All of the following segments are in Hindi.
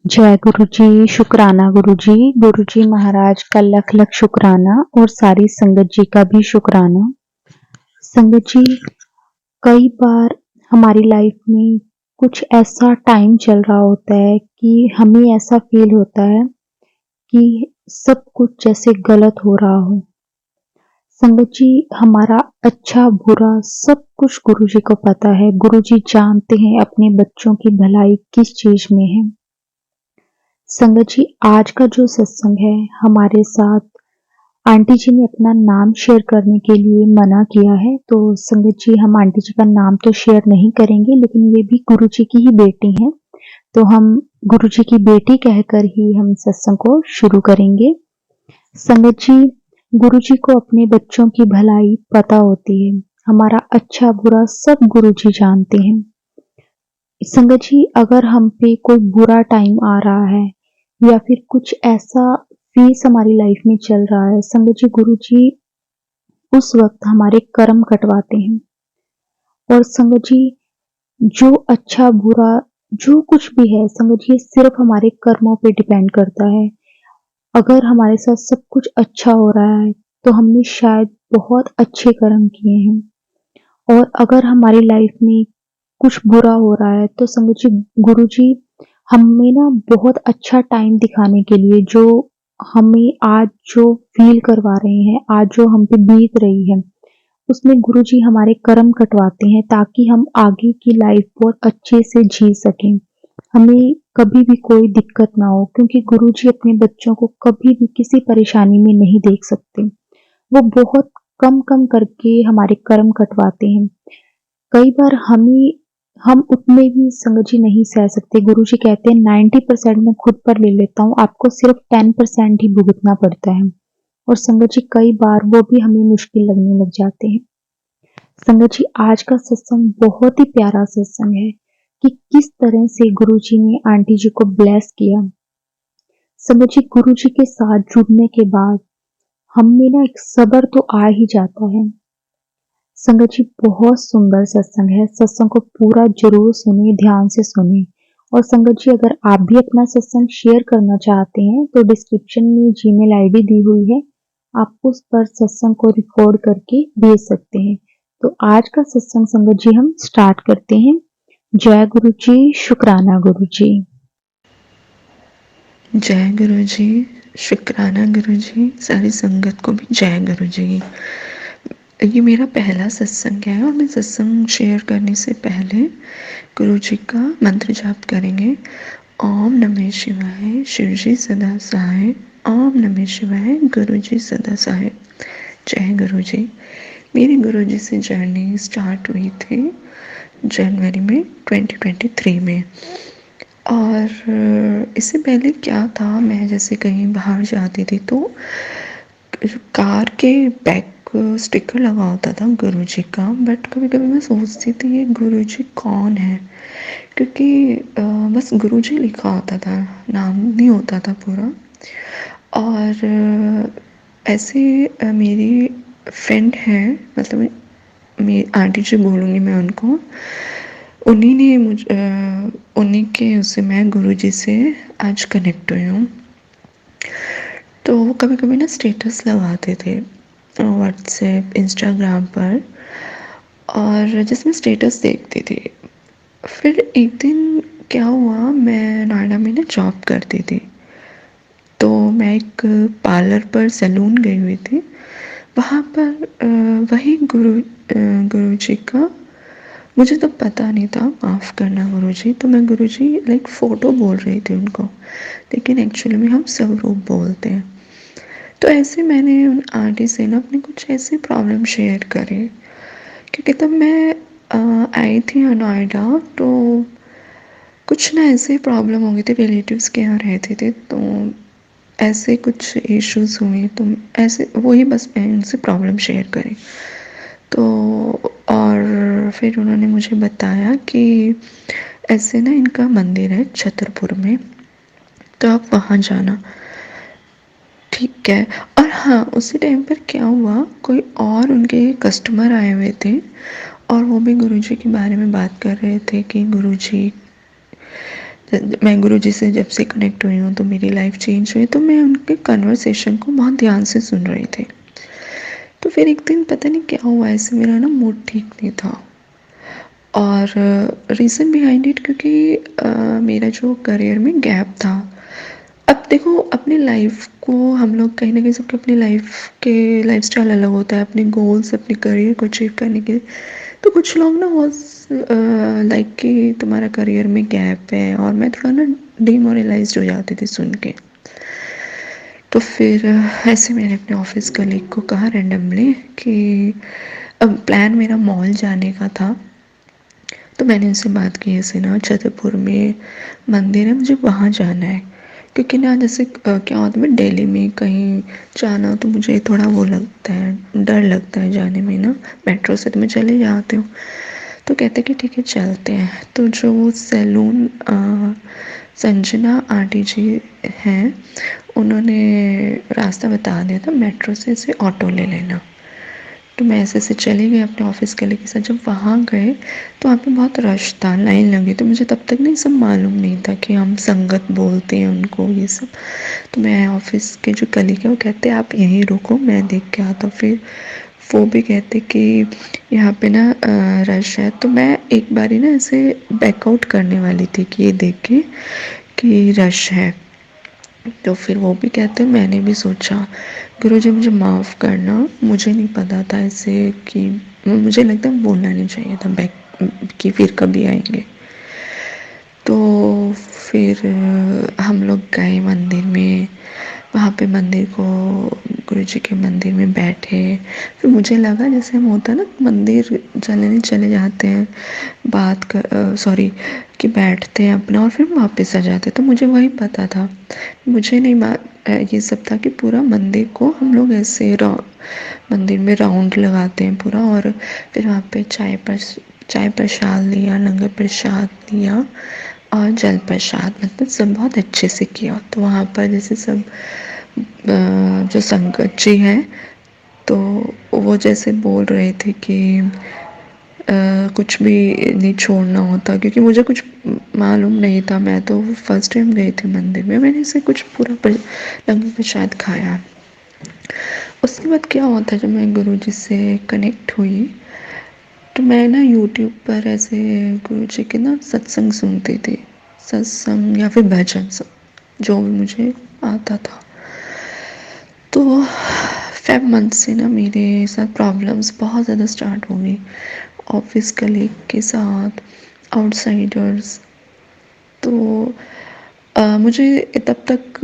जय गुरु जी, शुक्राना गुरु जी महाराज का लख लख शुक्राना और सारी संगत जी का भी शुक्राना। संगत जी, कई बार हमारी लाइफ में कुछ ऐसा टाइम चल रहा होता है कि हमें ऐसा फील होता है कि सब कुछ जैसे गलत हो रहा हो। संगत जी, हमारा अच्छा बुरा सब कुछ गुरु जी को पता है। गुरु जी जानते हैं अपने बच्चों की भलाई किस चीज में है। संगत जी, आज का जो सत्संग है हमारे साथ आंटी जी ने अपना नाम शेयर करने के लिए मना किया है, तो संगत जी हम आंटी जी का नाम तो शेयर नहीं करेंगे, लेकिन ये भी गुरु जी की ही बेटी हैं, तो हम गुरु जी की बेटी कहकर ही हम सत्संग को शुरू करेंगे। संगत जी, गुरु जी को अपने बच्चों की भलाई पता होती है। हमारा अच्छा बुरा सब गुरु जी जानते हैं। संगत जी, अगर हम पे कोई बुरा टाइम आ रहा है या फिर कुछ ऐसा फेस हमारी लाइफ में चल रहा है, संगत जी गुरु जी उस वक्त हमारे कर्म कटवाते हैं। और संगत जी, जो अच्छा बुरा जो कुछ भी है संगत जी, सिर्फ हमारे कर्मों पे डिपेंड करता है। अगर हमारे साथ सब कुछ अच्छा हो रहा है तो हमने शायद बहुत अच्छे कर्म किए हैं, और अगर हमारी लाइफ में कुछ बुरा हो रहा है तो संगत जी गुरु जी हमें ना बहुत अच्छा टाइम दिखाने के लिए जो हमें आज जो फील करवा रहे हैं, आज जो हम पे बीत रही है, उसमें गुरु जी हमारे कर्म कटवाते हैं ताकि हम आगे की लाइफ बहुत अच्छे से जी सकें। हमें कभी भी कोई दिक्कत ना हो, क्योंकि गुरु जी अपने बच्चों को कभी भी किसी परेशानी में नहीं देख सकते। वो बहुत कम कम करके हमारे कर्म कटवाते हैं। कई बार हम उतने भी संगत जी नहीं सह सकते। गुरु जी कहते हैं 90% मैं खुद पर ले लेता हूँ, आपको सिर्फ 10% ही भुगतना पड़ता है। और संगत जी कई बार वो भी हमें मुश्किल लगने लग जाते हैं। संगत जी, आज का सत्संग बहुत ही प्यारा सत्संग है कि किस तरह से गुरु जी ने आंटी जी को ब्लेस किया। संगत जी, गुरु जी के साथ जुड़ने के बाद हम में ना एक सब्र तो आ ही जाता है। संगत जी, बहुत सुंदर सत्संग है। सत्संग को पूरा जरूर सुनिए, ध्यान से सुनिए। और संगत जी, अगर आप भी अपना सत्संग शेयर करना चाहते हैं तो डिस्क्रिप्शन में जीमेल आईडी दी हुई है, आप उस पर सत्संग को रिकॉर्ड करके भेज सकते हैं। तो आज का सत्संग संगत जी हम स्टार्ट करते हैं। जय गुरु जी, शुक्राना गुरु जी। जय गुरु जी, शुक्राना गुरु जी, सारी संगत को भी जय गुरु जी। ये मेरा पहला सत्संग है और मैं सत्संग शेयर करने से पहले गुरु जी का मंत्र जाप करेंगे। ओम नमः शिवाय, शिव जी सदा सहाय। ओम नमः शिवाय, गुरु जी सदा सहाय। जय गुरु जी। मेरी गुरु जी से जर्नी स्टार्ट हुई थी जनवरी में 2023 में। और इससे पहले क्या था, मैं जैसे कहीं बाहर जाती थी तो कार के बैक स्टिकर लगा होता था गुरु जी का, बट कभी कभी मैं सोचती थी ये गुरु जी कौन है, क्योंकि बस गुरु जी लिखा होता था, नाम नहीं होता था पूरा। और ऐसे मेरी फ्रेंड है, मतलब मेरी आंटी जी बोलूँगी मैं उनको, उन्हीं ने उन्हीं के उससे मैं गुरुजी से आज कनेक्ट हुई हूँ। तो वो कभी कभी ना स्टेटस लगाते थे व्हाट्सएप इंस्टाग्राम पर, और जिसमें स्टेटस देखती थी। फिर एक दिन क्या हुआ, मैं नोएडा में ना जॉब करती थी, तो मैं एक पार्लर पर सैलून गई हुई थी। वहाँ पर वही गुरु जी का, मुझे तो पता नहीं था, माफ़ करना गुरुजी, तो मैं गुरुजी लाइक फ़ोटो बोल रही थी उनको, लेकिन एक्चुअली में हम स्वरूप बोलते हैं। तो ऐसे मैंने उन आंटी से ना अपनी कुछ ऐसी प्रॉब्लम शेयर करी, क्योंकि तब मैं आई थी नोएडा, तो कुछ ना ऐसे प्रॉब्लम हो गई थी, रिलेटिव्स के यहाँ रहते थे, तो ऐसे कुछ इश्यूज हुए, तो ऐसे वही बस मैं उनसे प्रॉब्लम शेयर करी। तो और फिर उन्होंने मुझे बताया कि ऐसे ना इनका मंदिर है छतरपुर में, तो आप वहाँ जाना। ठीक है। और हाँ, उसी टाइम पर क्या हुआ, कोई और उनके कस्टमर आए हुए थे और वो भी गुरुजी के बारे में बात कर रहे थे कि गुरुजी मैं गुरुजी से जब से कनेक्ट हुई हूँ तो मेरी लाइफ चेंज हुई, तो मैं उनके कन्वर्सेशन को बहुत ध्यान से सुन रही थी। तो फिर एक दिन पता नहीं क्या हुआ, ऐसे मेरा ना मूड ठीक नहीं था, और रीज़न बिहाइंड इट क्योंकि मेरा जो करियर में गैप था। अब देखो, अपनी लाइफ को हम लोग कहीं ना कहीं, सबके अपनी लाइफ के लाइफस्टाइल अलग होता है, अपने गोल्स अपने करियर को अचीव करने के लिए। तो कुछ लोग ना बहुत लाइक कि तुम्हारा करियर में गैप है, और मैं थोड़ा ना डिमोरलाइज्ड हो जाती थी सुन के। तो फिर ऐसे मैंने अपने ऑफिस कलीग को कहा रैंडमली कि अब प्लान मेरा मॉल जाने का था। तो मैंने उनसे बात की, ऐसे ना छतरपुर में मंदिर है, मुझे वहाँ जाना है। क्योंकि ना जैसे क्या होता है, मैं दिल्ली में कहीं जाना हो तो मुझे थोड़ा वो लगता है, डर लगता है जाने में ना। मेट्रो से तो मैं चले जाती हूँ। तो कहते कि ठीक है चलते हैं। तो जो वो सैलून संजना आंटी जी हैं, उन्होंने रास्ता बता दिया था, मेट्रो से इसे ऑटो ले लेना। तो मैं ऐसे ऐसे चली गई अपने ऑफिस कलीग के साथ। जब वहाँ गए तो वहाँ पे बहुत रश था, लाइन लगी। तो मुझे तब तक नहीं सब मालूम नहीं था कि हम संगत बोलते हैं उनको, ये सब। तो मैं ऑफिस के जो कलीग है वो कहते आप यहीं रुको, मैं देख के आता हूँ। फिर वो भी कहते कि यहाँ पे ना रश है। तो मैं एक बारी ना ऐसे बैकआउट करने वाली थी कि ये देख के कि रश है। तो फिर वो भी कहते, मैंने भी सोचा गुरुजी मुझे माफ़ करना, मुझे नहीं पता था ऐसे कि, मुझे लगता है बोलना नहीं चाहिए था बैक कि फिर कभी आएंगे। तो फिर हम लोग गए मंदिर में। वहाँ पे मंदिर को, गुरुजी के मंदिर में बैठे। फिर मुझे लगा जैसे हम होता है ना, मंदिर चलने चले जाते हैं, बात कर सॉरी कि बैठते हैं अपना और फिर वापस आ जाते हैं। तो मुझे वही पता था, मुझे नहीं ये सब था कि पूरा मंदिर को हम लोग ऐसे मंदिर में राउंड लगाते हैं पूरा। और फिर वहाँ पे चाय प्रसाद लिया, लंगर प्रसाद लिया और जल प्रसाद, मतलब सब बहुत अच्छे से किया। तो वहाँ पर जैसे सब जो संगत जी हैं, तो वो जैसे बोल रहे थे कि कुछ भी नहीं छोड़ना होता, क्योंकि मुझे कुछ मालूम नहीं था। मैं तो फर्स्ट टाइम गई थी मंदिर में, मैंने इसे कुछ पूरा लंगर प्रसाद खाया। उसके बाद क्या हुआ था, जब मैं गुरुजी से कनेक्ट हुई तो मैं ना यूट्यूब पर ऐसे गुरुजी के ना सत्संग सुनती थी, सत्संग या फिर भजन, सब जो भी मुझे आता था। तो 5 मंथ से ना मेरे साथ प्रॉब्लम्स बहुत ज़्यादा स्टार्ट हो गई, ऑफिस कलीग के साथ, आउटसाइडर्स। तो मुझे तब तक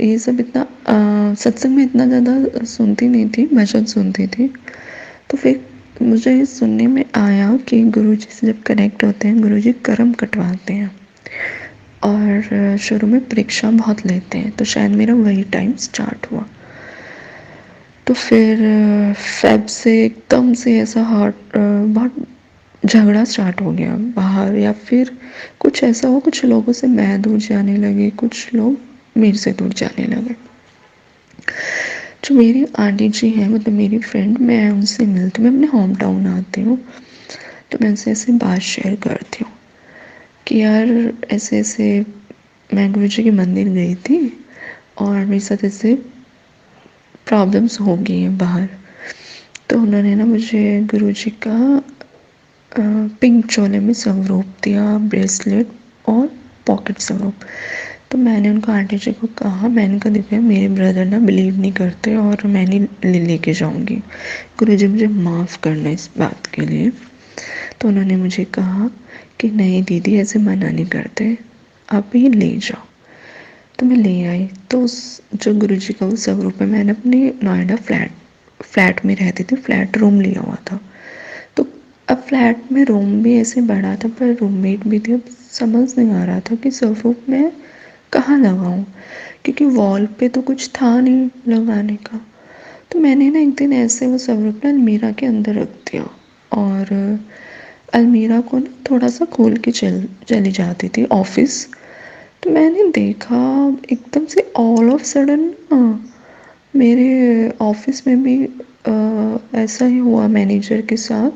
ये सब इतना सत्संग में इतना ज़्यादा सुनती नहीं थी, भजन सुनती थी। तो फिर मुझे सुनने में आया कि गुरुजी से जब कनेक्ट होते हैं, गुरुजी कर्म कटवाते हैं और शुरू में परीक्षा बहुत लेते हैं। तो शायद मेरा वही टाइम स्टार्ट हुआ। तो फिर फेब से एकदम से ऐसा हार्ट बहुत झगड़ा स्टार्ट हो गया बाहर, या फिर कुछ ऐसा हो, कुछ लोगों से मैं दूर जाने लगी, कुछ लोग मेरे से दूर जाने लगे। जो मेरी आंटी जी हैं, मतलब मेरी फ्रेंड, मैं उनसे मिलती हूँ, मैं अपने होम टाउन आती हूँ। तो मैं उनसे ऐसे बात शेयर करती हूँ कि यार ऐसे ऐसे मैं गुरु जी के मंदिर गई थी और मेरे साथ ऐसे प्रॉब्लम्स हो गई हैं बाहर। तो उन्होंने ना मुझे गुरुजी का पिंक चोले में स्वरूप दिया, ब्रेसलेट और पॉकेट स्वरूप। तो मैंने उनको, आंटी जी को कहा, मैंने कहा देखो मेरे ब्रदर ना बिलीव नहीं करते और मैं नहीं लेके जाऊँगी, गुरुजी मुझे माफ़ करना इस बात के लिए। तो उन्होंने मुझे कहा कि नहीं दीदी, ऐसे मना नहीं करते, आप ये ले जाओ। तो मैं ले आई। तो उस जो गुरुजी का वो स्वरूप है, मैंने अपने नोएडा फ्लैट में रहती थी, फ्लैट रूम लिया हुआ था। तो अब फ्लैट में रूम भी ऐसे बड़ा था, पर रूममेट भी थी। अब समझ नहीं आ रहा था कि स्वरूप मैं कहाँ लगाऊं, क्योंकि वॉल पे तो कुछ था नहीं लगाने का। तो मैंने ना एक दिन ऐसे वो स्वरूप ना अलमीरा के अंदर रख दिया, और अलमीरा को ना थोड़ा सा खोल के चली जाती थी ऑफिस। तो मैंने देखा एकदम से ऑल ऑफ सडन ना मेरे ऑफिस में भी ऐसा ही हुआ मैनेजर के साथ।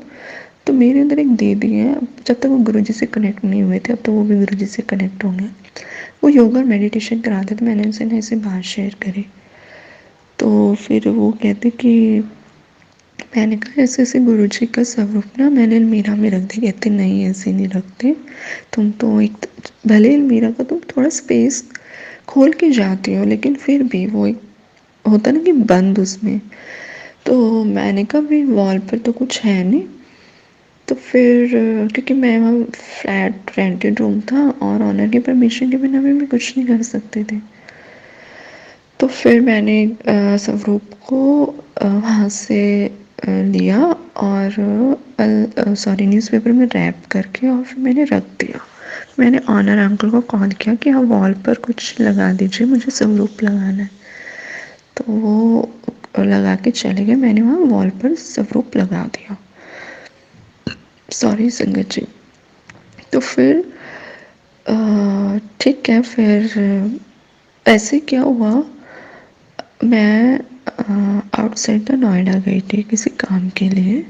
तो मेरे अंदर एक दीदी है, जब तक वो गुरुजी से कनेक्ट नहीं हुए थे, अब तो वो भी गुरुजी से कनेक्ट होंगे। वो योगा और मेडिटेशन कराते थे, मैंने उनसे ना ऐसे बात शेयर करी। तो फिर वो कहते कि मैंने कहा ऐसे ऐसे गुरुजी का स्वरूप ना मैंने अलमीरा में रख दिया। कहते नहीं ऐसे नहीं रखते, तुम तो एक भले अलमीरा का तुम थोड़ा स्पेस खोल के जाती हो, लेकिन फिर भी वो एक होता ना कि बंद उसमें। तो मैंने कहा भी वॉल पर तो कुछ है नहीं। तो फिर क्योंकि मैं वहाँ फ्लैट रेंटेड रूम था और ऑनर की परमिशन के बिना भी कुछ नहीं कर सकते थे। तो फिर मैंने स्वरूप को वहाँ से लिया और सॉरी न्यूज़पेपर में रैप करके और फिर मैंने रख दिया। मैंने ऑनर अंकल को कॉल किया कि आप वॉल पर कुछ लगा दीजिए, मुझे स्वरूप लगाना है। तो वो लगा के चले गए, मैंने वहाँ वॉल पर स्वरूप लगा दिया। सॉरी संगत जी। तो फिर ठीक है, फिर ऐसे क्या हुआ, मैं आउटसाइड द नोएडा गई थी किसी काम के लिए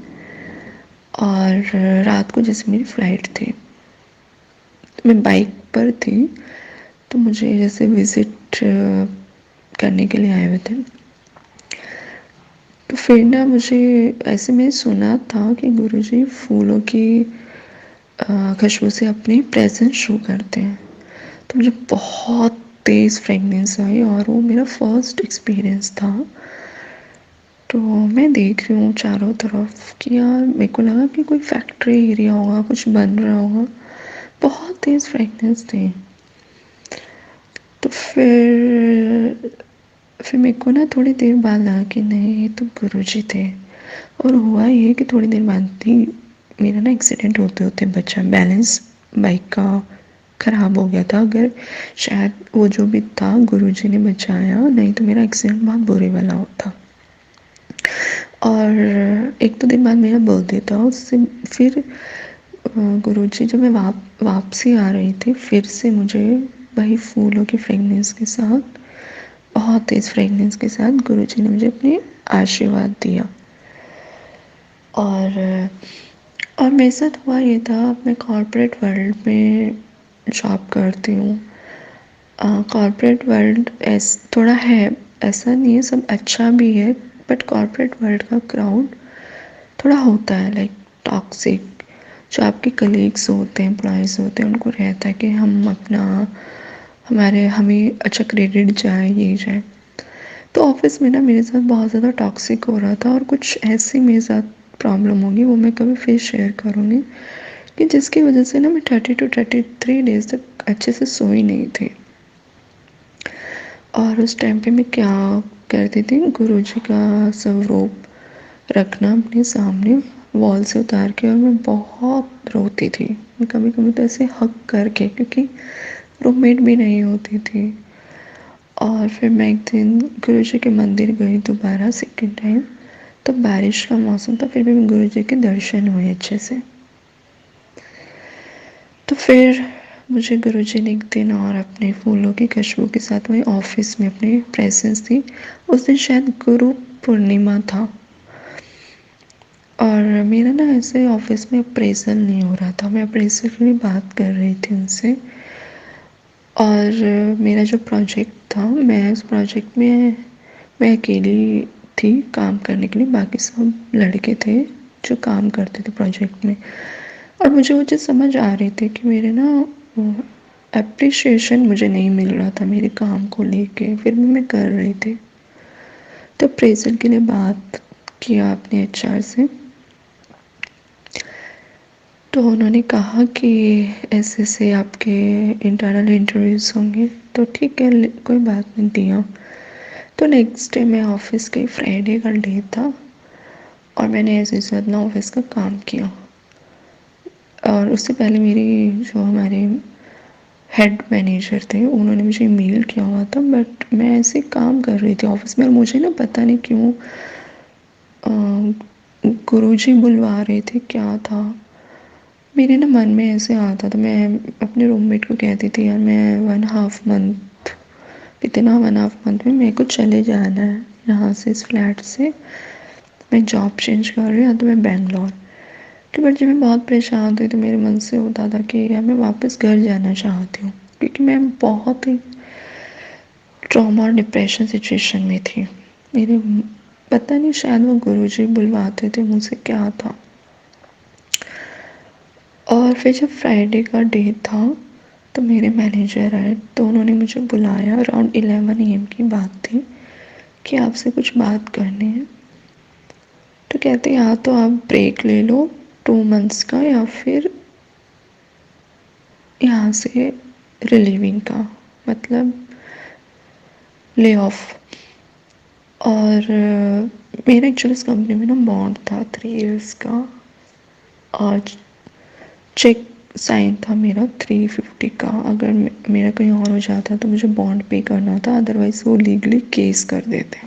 और रात को जैसे मेरी फ़्लाइट थी, तो मैं बाइक पर थी, तो मुझे जैसे विज़िट करने के लिए आए हुए थे। तो फिर ना मुझे ऐसे में सुना था कि गुरुजी फूलों की खुशबू से अपनी प्रेजेंस शो करते हैं। तो मुझे बहुत तेज़ फ्रेगनेंस आई और वो मेरा फर्स्ट एक्सपीरियंस था। तो मैं देख रही हूँ चारों तरफ कि यार मेरे को लगा कि कोई फैक्ट्री एरिया होगा, कुछ बन रहा होगा, बहुत तेज़ फ्रेगनेंस थी। तो फिर मेरे को ना थोड़ी देर बाद लगा कि नहीं ये तो गुरुजी थे। और हुआ ये कि थोड़ी देर बाद ही मेरा ना एक्सीडेंट होते होते बचा, बैलेंस बाइक का ख़राब हो गया था। अगर शायद वो जो भी था गुरुजी ने बचाया, नहीं तो मेरा एक्सीडेंट बहुत बुरे वाला होता। और एक दो दिन बाद मेरा बर्थडे था, उससे फिर गुरुजी जब मैं वापसी आ रही थी, फिर से मुझे वही फूलों की फ्रेगनेंस के साथ, बहुत तेज़ फ्रेगनेंस के साथ गुरुजी ने मुझे अपने आशीर्वाद दिया। और मेरे साथ हुआ ये था, मैं कॉर्पोरेट वर्ल्ड में जॉब करती हूँ। कॉर्पोरेट वर्ल्ड थोड़ा है, ऐसा नहीं है सब अच्छा भी है, बट कॉर्पोरेट वर्ल्ड का क्राउड थोड़ा होता है लाइक टॉक्सिक। जो आपके कलीग्स होते हैं, एम्प्लॉयज़ होते हैं, उनको रहता है कि हम अपना हमें अच्छा क्रेडिट जाए, ये जाए। तो ऑफिस में ना मेरे साथ बहुत ज़्यादा टॉक्सिक हो रहा था और कुछ ऐसी मेरे साथ प्रॉब्लम होगी, वो मैं कभी फिर शेयर करूँगी, कि जिसकी वजह से ना मैं 30 to 33 डेज़ तक अच्छे से सोई नहीं थी। और उस टाइम पे मैं क्या करती थी, गुरुजी का स्वरूप रखना अपने सामने वॉल से उतार के, और मैं बहुत रोती थी। मैं कभी कभी तो ऐसे हक करके, क्योंकि रूममेट भी नहीं होती थी। और फिर मैं एक दिन गुरुजी के मंदिर गई दोबारा सेकेंड टाइम, तो बारिश का मौसम था, फिर भी गुरुजी के दर्शन हुए अच्छे से। तो फिर मुझे गुरुजी ने एक दिन और अपने फूलों की खुशबू के साथ वही ऑफिस में अपनी प्रेजेंस दी। उस दिन शायद गुरु पूर्णिमा था और मेरा ना ऐसे ऑफिस में अप्रेजल नहीं हो रहा था, मैं अप्रेजल के लिए बात कर रही थी उनसे। और मेरा जो प्रोजेक्ट था, मैं उस प्रोजेक्ट में मैं अकेली थी काम करने के लिए, बाकी सब लड़के थे जो काम करते थे प्रोजेक्ट में। और मुझे वो चीज़ समझ आ रही थी कि मेरे ना एप्रिशिएशन मुझे नहीं मिल रहा था मेरे काम को लेके, फिर भी मैं कर रही थी। तो अप्रेजल के लिए बात किया अपने एचआर से, तो उन्होंने कहा कि ऐसे ऐसे आपके इंटरनल इंटरव्यूज़ होंगे। तो ठीक है, कोई बात नहीं, दिया। तो नेक्स्ट डे मैं ऑफिस गई, फ्राइडे का डे था, और मैंने ऐसे ही अपना ऑफिस का काम किया। और उससे पहले मेरी जो हमारे हेड मैनेजर थे, उन्होंने मुझे ईमेल किया हुआ था, बट मैं ऐसे काम कर रही थी ऑफिस में, और मुझे ना पता नहीं क्यों गुरुजी बुलवा रहे थे, क्या था मेरे ना मन में ऐसे आता था। मैं अपने रूममेट को कहती थी यार मैं 1.5 मंथ, इतना 1.5 मंथ में मेरे को चले जाना है यहाँ से, इस फ्लैट से। मैं जॉब चेंज कर रही हूँ, या तो मैं बेंगलोर, कि बट जब मैं बहुत परेशान होती तो मेरे मन से होता था कि यार मैं वापस घर जाना चाहती हूँ, क्योंकि मैं बहुत ही ट्रॉमा और डिप्रेशन सिचुएशन में थी। मेरे पता नहीं, शायद वो गुरुजी बुलवाते थे मुझसे, क्या था। और फिर जब फ्राइडे का डे था तो मेरे मैनेजर आए, तो उन्होंने मुझे बुलाया। अराउंड 11 AM की बात थी कि आपसे कुछ बात करनी है। तो कहते या तो आप ब्रेक ले लो 2 मंथ्स का, या फिर यहाँ से रिलीविंग का, मतलब ले ऑफ। और मेरा एक्चुअली इस कंपनी में ना बॉन्ड था 3 years का, और चेक साइन था मेरा 350 का। अगर मेरा कहीं और हो जाता तो मुझे बॉन्ड पे करना था, अदरवाइज वो लीगली केस कर देते।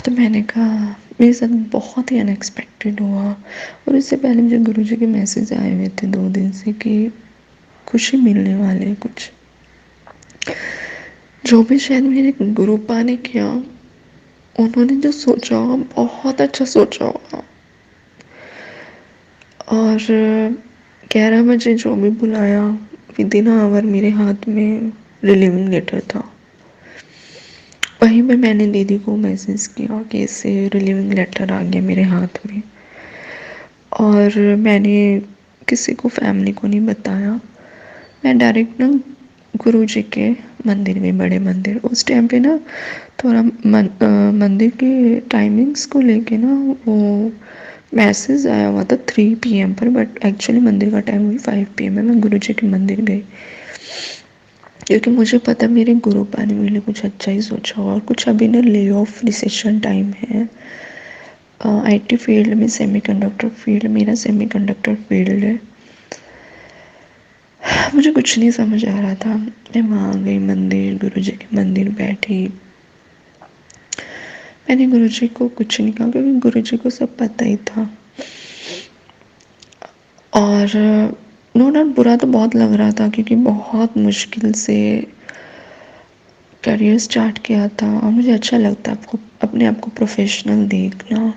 तो मैंने कहा, मेरे साथ बहुत ही अनएक्सपेक्टेड हुआ। और इससे पहले मुझे गुरुजी के मैसेज आए हुए थे 2 दिन से कि खुशी मिलने वाले है कुछ। जो भी शायद मेरे गुरुपा ने किया, उन्होंने जो सोचा होगा बहुत अच्छा सोचा होगा। और 11 बजे जो भी बुलाया, विद इन आवर मेरे हाथ में रिलीविंग लेटर था। वहीं पे मैंने दीदी को मैसेज किया कि इससे रिलीविंग लेटर आ गया मेरे हाथ में। और मैंने किसी को, फैमिली को नहीं बताया। मैं डायरेक्ट ना गुरुजी के मंदिर में, बड़े मंदिर, उस टाइम पे ना थोड़ा मंदिर के टाइमिंग्स को लेके ना वो मैसेज आया हुआ था 3 PM पर, बट एक्चुअली मंदिर का टाइम हुई 5 PM है। मैं गुरुजी के मंदिर गई, क्योंकि मुझे पता मेरे गुरुपा ने मेरे लिए कुछ अच्छा ही सोचा होगा। और कुछ अभी ना ले ऑफ रिसेशन टाइम है IT फील्ड में, सेमीकंडक्टर फील्ड, मेरा सेमीकंडक्टर फील्ड है। मुझे कुछ नहीं समझ आ रहा था। मैं वहाँ गई मंदिर, गुरुजी के मंदिर बैठी। मैंने गुरुजी को कुछ नहीं कहा, क्योंकि गुरुजी को सब पता ही था। और नो डाउट बुरा तो बहुत लग रहा था, क्योंकि बहुत मुश्किल से करियर स्टार्ट किया था। और मुझे अच्छा लगता है आपको, अपने आप को प्रोफेशनल देखना।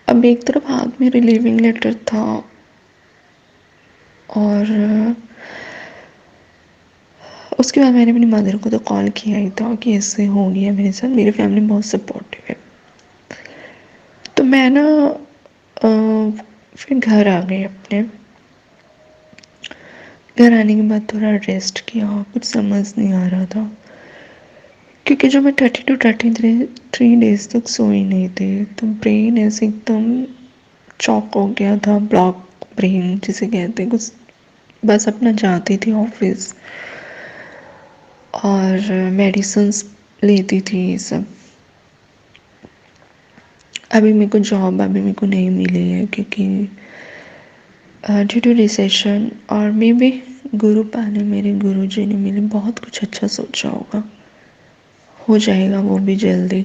अब एक तरफ हाथ में रिलीविंग लेटर था, और उसके बाद मैंने अपनी मदर को तो कॉल किया ही था कि ऐसे हो गया मेरे साथ। मेरी फैमिली बहुत सपोर्टिव है। तो मैं ना फिर घर आ गई अपने। घर आने के बाद थोड़ा रेस्ट किया, कुछ समझ नहीं आ रहा था, क्योंकि जो मैं 30 to 33 डेज तक सोई नहीं थी। तो ब्रेन ऐसे एकदम चौक हो गया था, ब्लॉक ब्रेन जिसे कहते हैं। कुछ बस अपना जाती थी ऑफिस, और मेडिसिन्स लेती थी सब। अभी मेरे को जॉब अभी मेरे को नहीं मिली है, क्योंकि ड्यू टू रिसेशन। और मे बी गुरुपा ने, मेरे गुरुजी ने मेरे लिए बहुत कुछ अच्छा सोचा होगा। हो जाएगा वो भी जल्दी।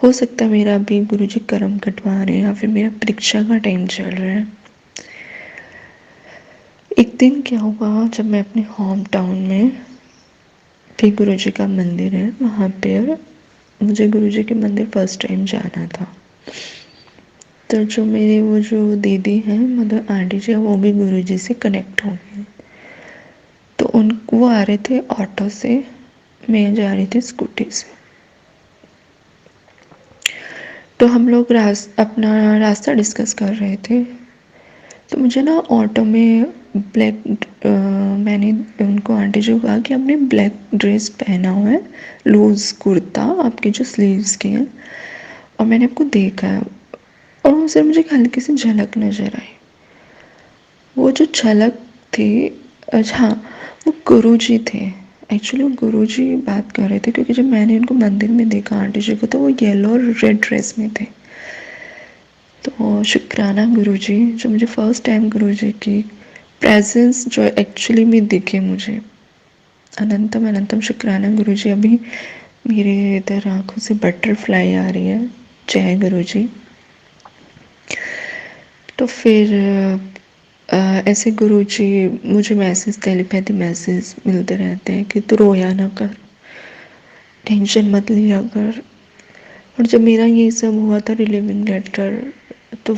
हो सकता है मेरा अभी गुरुजी कर्म कटवा रहे हैं, या फिर मेरा परीक्षा का टाइम चल रहा है। एक दिन क्या हुआ, जब मैं अपने होम टाउन में, भी गुरुजी का मंदिर है वहाँ पे, मुझे गुरुजी के मंदिर फर्स्ट टाइम जाना था। तो जो मेरे वो जो दीदी हैं, मतलब आंटी जी, वो भी गुरुजी से कनेक्ट हो गए। तो उन वो आ रहे थे ऑटो से, मैं जा रही थी स्कूटी से। तो हम लोग अपना रास्ता डिस्कस कर रहे थे। तो मुझे ना ऑटो में मैंने उनको, आंटी जी को कहा कि आपने ब्लैक ड्रेस पहना हुआ है, लूज कुर्ता, आपके जो स्लीव्स के हैं, और मैंने आपको देखा है। और उनसे मुझे एक हल्की सी झलक नजर आई। वो जो झलक थी, अच्छा हाँ, वो गुरुजी थे। एक्चुअली वो गुरुजी बात कर रहे थे, क्योंकि जब मैंने उनको मंदिर में देखा आंटी जी को, तो वो येलो और रेड ड्रेस में थे। तो शुक्राना गुरुजी, जो मुझे फर्स्ट टाइम गुरुजी की प्रेजेंस जो एक्चुअली में दिखे मुझे, अनंतम अनंतम शुक्राना गुरुजी। अभी मेरे इधर आंखों से बटरफ्लाई आ रही है। जय गुरुजी। तो फिर ऐसे गुरुजी मुझे मैसेज, टेलीपैथी मैसेज मिलते रहते हैं कि तू रोया ना कर, टेंशन मत लिया कर। और जब मेरा ये सब हुआ था, रिलीविंग लेटर तो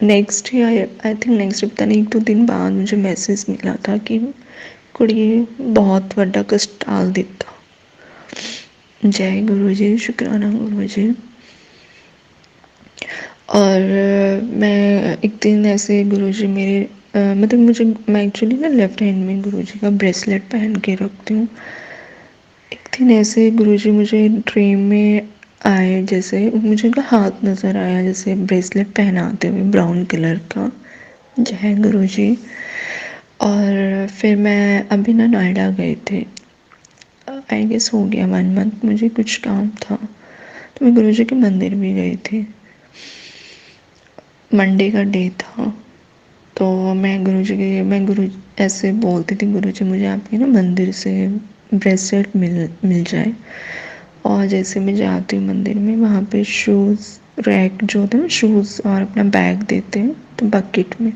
next he I think next पता नहीं 1-2 दिन बाद मुझे मैसेज मिला था कि कुड़िए बहुत वड्डा कष्ट टाल दिता। जय गुरु जी, शुक्राना गुरु जी। और मैं एक दिन ऐसे गुरु जी मेरे मतलब मैं एक्चुअली ना लेफ्ट हैंड में गुरु जी का ब्रेसलेट पहन के रखती हूँ। एक दिन ऐसे गुरु जी मुझे ड्रीम में आए, जैसे मुझे उनका हाथ नज़र आया जैसे ब्रेसलेट पहनाते हुए ब्राउन कलर का। जय गुरु जी। और फिर मैं अभी ना नोएडा गए थे, आई गेस हो गया 1 मंथ, मुझे कुछ काम था तो मैं गुरु जी के मंदिर भी गई थी। मंडे का डे था तो मैं गुरु ऐसे बोलती थी, गुरु जी मुझे आपके ना मंदिर से ब्रेसलेट मिल जाए। और जैसे मैं जाती हूँ मंदिर में, वहाँ पे शूज़ रैक जो होते हैं ना, शूज़ और अपना बैग देते हैं तो बकेट में,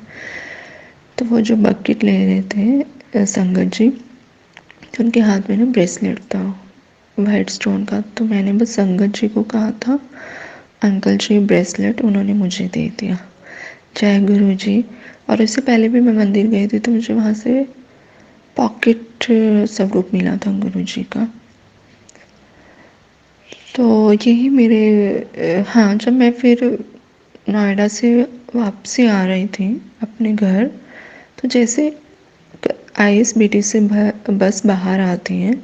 तो वो जो बकेट ले रहे थे संगत जी, तो उनके हाथ में ना ब्रेसलेट था वाइट स्टोन का। तो मैंने बस संगत जी को कहा था अंकल जी ब्रेसलेट, उन्होंने मुझे दे दिया। जय गुरु जी। और इससे पहले भी मैं मंदिर गई थी तो मुझे वहाँ से पॉकेट स्वरूप मिला था गुरु जी का। तो यही मेरे हाँ, जब मैं फिर नोएडा से वापसी आ रही थी अपने घर, तो जैसे आईएसबीटी से बस बाहर आती है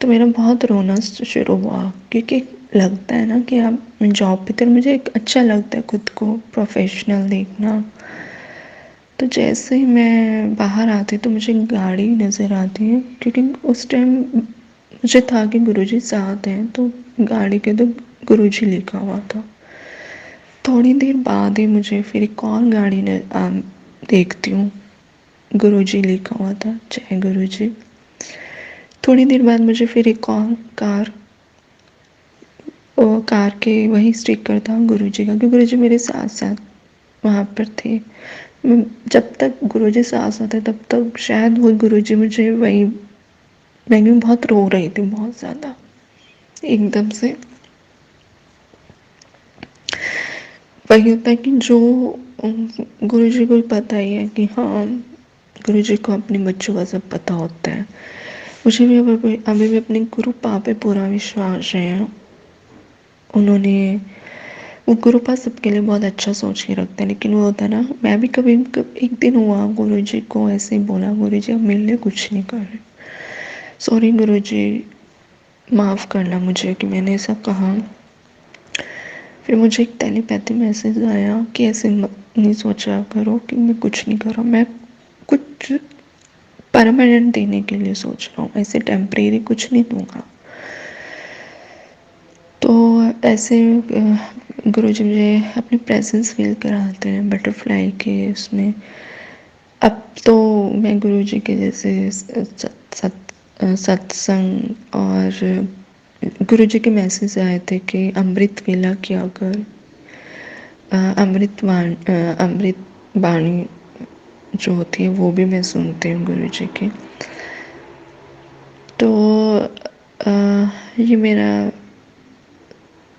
तो मेरा बहुत रोना शुरू हुआ, क्योंकि लगता है ना कि आप जॉब पे, तो मुझे एक अच्छा लगता है खुद को प्रोफेशनल देखना। तो जैसे ही मैं बाहर आती तो मुझे गाड़ी नज़र आती है, क्योंकि उस टाइम मुझे था कि गुरुजी साथ हैं, तो गाड़ी के तो गुरुजी लिखा हुआ था। थोड़ी देर बाद ही मुझे फिर एक और गाड़ी देखती हूँ, गुरुजी लिखा हुआ था। जय गुरुजी। थोड़ी देर बाद मुझे फिर एक और कार के वही स्टिकर था गुरुजी का, क्योंकि गुरुजी मेरे साथ साथ वहाँ पर थे। जब तक गुरुजी साथ साथ थे तब तक शायद वो गुरुजी मुझे वही, मैं भी बहुत रो रही थी बहुत ज़्यादा एकदम से। वही होता है कि जो गुरुजी को पता ही है कि हाँ, गुरुजी को अपने बच्चों का सब पता होता है। मुझे भी अभी भी अपने गुरु पा पे पूरा विश्वास है। उन्होंने वो गुरु पा सबके लिए बहुत अच्छा सोच के रखते हैं, लेकिन वो होता है ना, मैं भी कभी एक दिन हुआ गुरु जी को ऐसे ही बोला, गुरु जी अब मेरे लिए कुछ नहीं कर रहे, सॉरी गुरु जी, माफ़ करना मुझे कि मैंने ऐसा कहा। फिर मुझे एक टेलीपैथी मैसेज आया कि ऐसे नहीं सोचा करो कि मैं कुछ नहीं कर रहा, मैं कुछ परमानेंट देने के लिए सोच रहा हूँ, ऐसे टेम्परेरी कुछ नहीं दूंगा। तो ऐसे गुरुजी मुझे अपनी प्रेजेंस फील कराते हैं बटरफ्लाई के उसमें। अब तो मैं गुरुजी के जैसे सत्संग और गुरुजी के मैसेज आए थे कि अमृत वेला किया कर, अमृत बाणी जो होती है वो भी मैं सुनती हूँ गुरुजी की। तो ये मेरा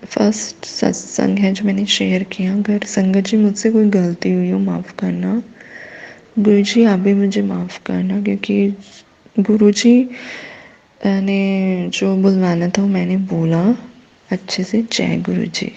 फर्स्ट सत्संग है जो मैंने शेयर किया। अगर संगत जी मुझसे कोई गलती हुई हो माफ़ करना, गुरु जी आप भी मुझे माफ़ करना, क्योंकि गुरु जी ने जो बुलवाना था वो मैंने बोला अच्छे से। जय गुरु जी।